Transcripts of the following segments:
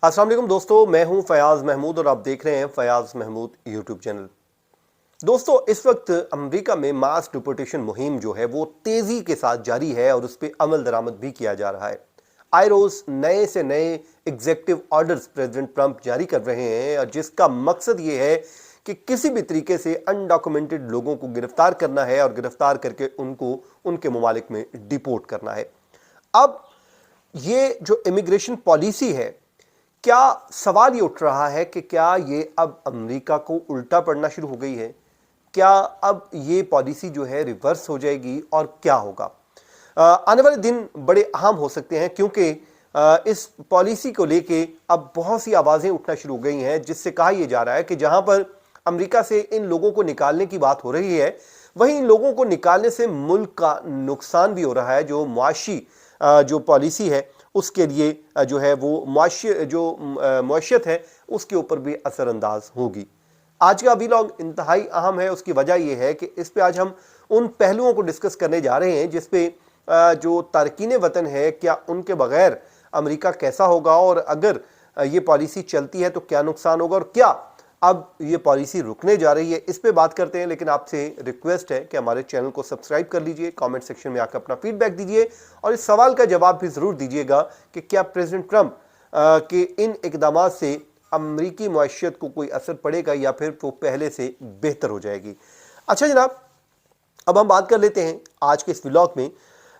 अस्सलाम वालेकुम दोस्तों, मैं हूं फयाज महमूद और आप देख रहे हैं फयाज महमूद यूट्यूब चैनल। दोस्तों, इस वक्त अमेरिका में मास डिपोर्टेशन मुहिम जो है वो तेजी के साथ जारी है और उस पर अमल दरामद भी किया जा रहा है। आए रोज नए से नए एग्जीक्यूटिव ऑर्डर्स प्रेसिडेंट ट्रंप जारी कर रहे हैं और जिसका मकसद ये है कि किसी भी तरीके से अनडॉक्यूमेंटेड लोगों को गिरफ्तार करना है और गिरफ्तार करके उनको उनके ममालिक में डिपोर्ट करना है। अब ये जो इमिग्रेशन पॉलिसी है, क्या सवाल ये उठ रहा है कि क्या ये अब अमेरिका को उल्टा पड़ना शुरू हो गई है? क्या अब ये पॉलिसी जो है रिवर्स हो जाएगी और क्या होगा? आने वाले दिन बड़े अहम हो सकते हैं क्योंकि इस पॉलिसी को लेके अब बहुत सी आवाज़ें उठना शुरू हो गई हैं, जिससे कहा यह जा रहा है कि जहां पर अमेरिका से इन लोगों को निकालने की बात हो रही है, वहीं इन लोगों को निकालने से मुल्क का नुकसान भी हो रहा है। जो मुआशी जो पॉलिसी है उसके लिए जो है वो मुआशियत है उसके ऊपर भी असरअंदाज होगी। आज का व्लॉग इंतहाई अहम है। उसकी वजह यह है कि इस पे आज हम उन पहलुओं को डिस्कस करने जा रहे हैं जिस पे जो तारकीन वतन है, क्या उनके बगैर अमेरिका कैसा होगा और अगर ये पॉलिसी चलती है तो क्या नुकसान होगा और क्या अब ये पॉलिसी रुकने जा रही है, इस पे बात करते हैं। लेकिन आपसे रिक्वेस्ट है कि हमारे चैनल को सब्सक्राइब कर लीजिए, कमेंट सेक्शन में आकर अपना फीडबैक दीजिए और इस सवाल का जवाब भी ज़रूर दीजिएगा कि क्या प्रेसिडेंट ट्रंप के इन इकदाम से अमरीकी मुआशियत को कोई असर पड़ेगा या फिर वो पहले से बेहतर हो जाएगी। अच्छा जनाब, अब हम बात कर लेते हैं आज के इस व्लॉग में।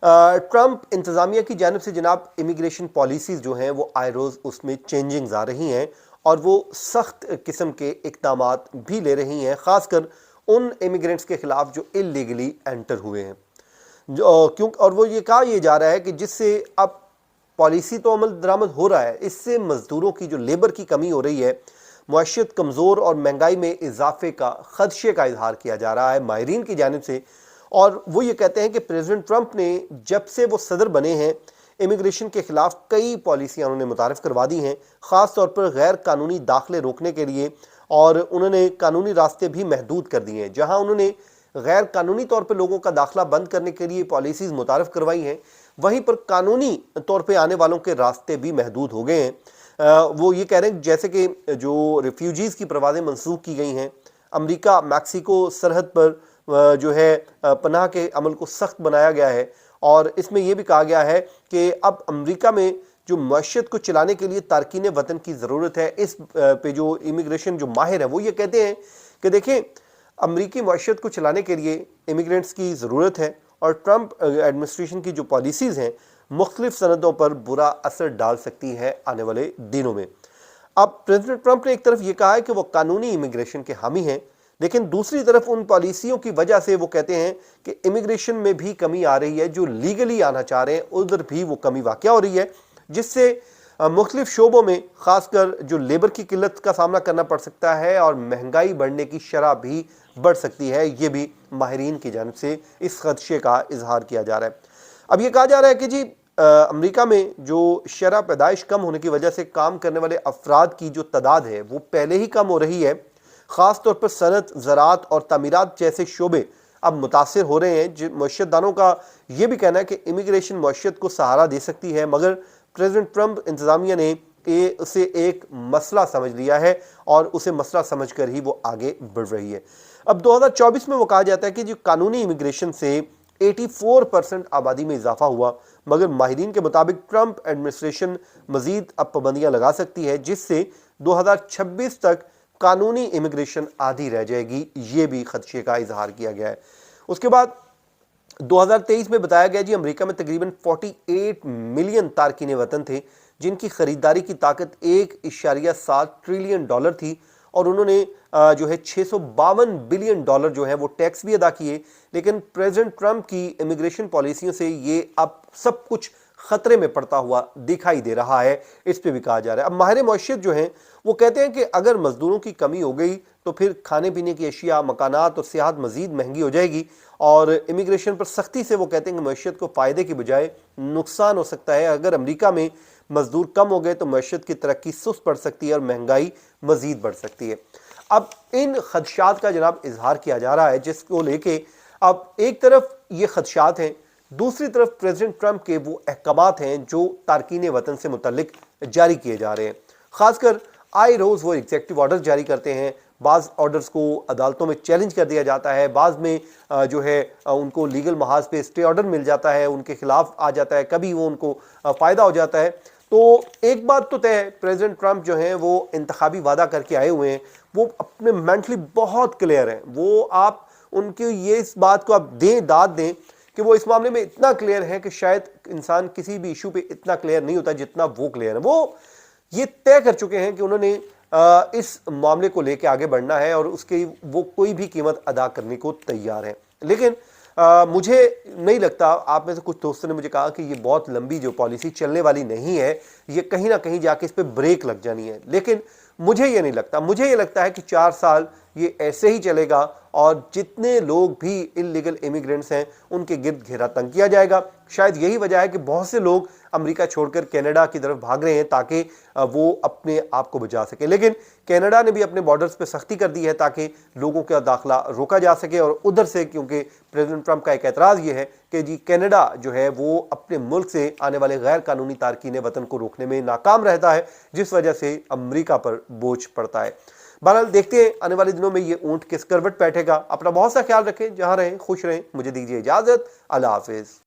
ट्रंप इंतज़ामिया की जानिब से जनाब इमिग्रेशन पॉलिसीज़ जो हैं वो आए रोज़ उसमें चेंजिंग्स आ रही हैं और वो सख्त किस्म के इक़दाम भी ले रही हैं, ख़ासकर उन इमिग्रेंट्स के ख़िलाफ़ जो इलीगली एंटर हुए हैं। और वो ये कहा जा रहा है कि जिससे अब पॉलिसी तो अमल दरामद हो रहा है, इससे मज़दूरों की जो लेबर की कमी हो रही है, मुआशियत कमज़ोर और महंगाई में इजाफे का ख़दशे का इजहार किया जा रहा है माहिरीन की जानिब से। और वो ये कहते हैं कि प्रेसिडेंट ट्रंप ने जब से वो सदर बने हैं इमिग्रेशन के खिलाफ कई पॉलिसियाँ उन्होंने मुतारिफ करवा दी हैं, ख़ास तौर पर गैर कानूनी दाखिले रोकने के लिए, और उन्होंने कानूनी रास्ते भी महदूद कर दिए हैं। जहां उन्होंने गैर कानूनी तौर पर लोगों का दाखिला बंद करने के लिए पॉलिसीज़ मुतारिफ करवाई हैं, वहीं पर कानूनी तौर पर आने वालों के रास्ते भी महदूद हो गए हैं। वो ये कह रहे हैं जैसे कि जो रिफ्यूजीज़ की परवाज़ें मनसूख की गई हैं, अमरीका मैक्सिको सरहद पर जो है पनाह के अमल को सख्त बनाया गया है और इसमें यह भी कहा गया है कि अब अमेरिका में जो मुआशियत को चलाने के लिए तारकीन वतन की ज़रूरत है। इस पे जो इमिग्रेशन जो माहिर है वो ये कहते हैं कि देखें, अमेरिकी मुआशियत को चलाने के लिए इमिग्रेंट्स की ज़रूरत है और ट्रंप एडमिनिस्ट्रेशन की जो पॉलिसीज़ हैं मुख्तलिफ सनदों पर बुरा असर डाल सकती है आने वाले दिनों में। अब प्रेसिडेंट ट्रंप ने एक तरफ ये कहा है कि वो कानूनी इमिग्रेशन के हामी हैं, लेकिन दूसरी तरफ उन पॉलिसियों की वजह से वो कहते हैं कि इमिग्रेशन में भी कमी आ रही है। जो लीगली आना चाह रहे हैं उधर भी वो कमी वाक़या हो रही है, जिससे मुख्तलिफ शोबों में ख़ासकर जो लेबर की किल्लत का सामना करना पड़ सकता है और महंगाई बढ़ने की शरह भी बढ़ सकती है। ये भी माहिरीन की जानिब से इस खदशे का इजहार किया जा रहा है। अब ये कहा जा रहा है कि जी अमेरिका में जो शरह पैदाइश कम होने की वजह से काम करने वाले अफराद की जो तादाद है वो पहले ही कम हो रही है। ख़ास तौर पर सनत, ज़राअत और तामीरात जैसे शोबे अब मुतासिर हो रहे हैं। मुआशियत दानों का ये भी कहना है कि इमिग्रेशन मुआशियत को सहारा दे सकती है, मगर प्रेसिडेंट ट्रंप इंतज़ामिया ने उसे एक मसला समझ लिया है और उसे मसला समझ कर ही वो आगे बढ़ रही है। अब 2024 में वो कहा जाता है कि जो कानूनी इमिग्रेशन से 84% आबादी में इजाफा हुआ, मगर माहिरीन के मुताबिक ट्रंप एडमिनिस्ट्रेशन मज़ीद अब पाबंदियाँ लगा सकती है, जिससे 2026 तक कानूनी इमिग्रेशन आधी रह जाएगी। ये भी खदशे का इजहार किया गया है। उसके बाद 2023 में बताया गया जी अमेरिका में तकरीबन 48 मिलियन तारकीन वतन थे जिनकी खरीदारी की ताकत 1.7 ट्रिलियन डॉलर थी और उन्होंने जो है 652 बिलियन डॉलर जो है वो टैक्स भी अदा किए। लेकिन प्रेसिडेंट ट्रंप की इमिग्रेशन पॉलिसियों से ये अब सब कुछ खतरे में पड़ता हुआ दिखाई दे रहा है। इस पे भी कहा जा रहा है। अब माहिर मुआशियत जो हैं वो कहते हैं कि अगर मजदूरों की कमी हो गई तो फिर खाने पीने की अशिया, मकानात और सियाहत मजीद महंगी हो जाएगी और इमिग्रेशन पर सख्ती से वो कहते हैं कि मुआशियत को फ़ायदे की बजाय नुकसान हो सकता है। अगर अमेरिका में मजदूर कम हो गए तो मुआशियत की तरक्की सुस्त पड़ सकती है और महंगाई मजीद बढ़ सकती है। अब इन खदशात का जनाब इजहार किया जा रहा है, जिसको लेके अब एक तरफ ये खदशात हैं, दूसरी तरफ प्रेसिडेंट ट्रंप के वो अहकामात हैं जो तारकीन वतन से मुतल्लिक जारी किए जा रहे हैं। खासकर आए रोज़ वो एग्जेक्टिव ऑर्डर्स जारी करते हैं, बाज़ ऑर्डर्स को अदालतों में चैलेंज कर दिया जाता है, बाज़ में जो है उनको लीगल महाज पे स्टे ऑर्डर मिल जाता है, उनके खिलाफ आ जाता है, कभी वो उनको फ़ायदा हो जाता है। तो एक बात तो तय है, प्रेसिडेंट ट्रंप जो हैं वो इंतखाबी वादा करके आए हुए हैं, वो अपने मेंटली बहुत क्लियर हैं। वो आप उनकी ये इस बात को आप दाद दें कि वो इस मामले में इतना क्लियर है कि शायद इंसान किसी भी इशू पे इतना क्लियर नहीं होता जितना वो क्लियर है। वो ये तय कर चुके हैं कि उन्होंने इस मामले को लेकर आगे बढ़ना है और उसकी वो कोई भी कीमत अदा करने को तैयार है। लेकिन मुझे नहीं लगता, आप में से कुछ दोस्तों ने मुझे कहा कि ये बहुत लंबी जो पॉलिसी चलने वाली नहीं है, ये कहीं ना कहीं जाके इस पे ब्रेक लग जानी है। लेकिन मुझे ये नहीं लगता, मुझे ये लगता है कि 4 साल ये ऐसे ही चलेगा और जितने लोग भी इल्लीगल इमिग्रेंट्स हैं उनके गिर्द घेरा तंग किया जाएगा। शायद यही वजह है कि बहुत से लोग अमेरिका छोड़कर कनाडा की तरफ भाग रहे हैं ताकि वो अपने आप को बचा सके। लेकिन कनाडा ने भी अपने बॉर्डर्स पे सख्ती कर दी है ताकि लोगों का दाखिला रोका जा सके। और उधर से, क्योंकि प्रेसिडेंट ट्रंप का एक एतराज़ ये है कि जी कनाडा जो है वो अपने मुल्क से आने वाले गैर कानूनी तारकीन वतन को रोकने में नाकाम रहता है, जिस वजह से अमेरिका पर बोझ पड़ता है। बहरहाल देखते हैं आने वाले दिनों में ये ऊंट किस करवट बैठेगा। अपना बहुत सा ख्याल रखें, जहां रहें खुश रहें। मुझे दीजिए इजाजत, अल्लाह हाफिज।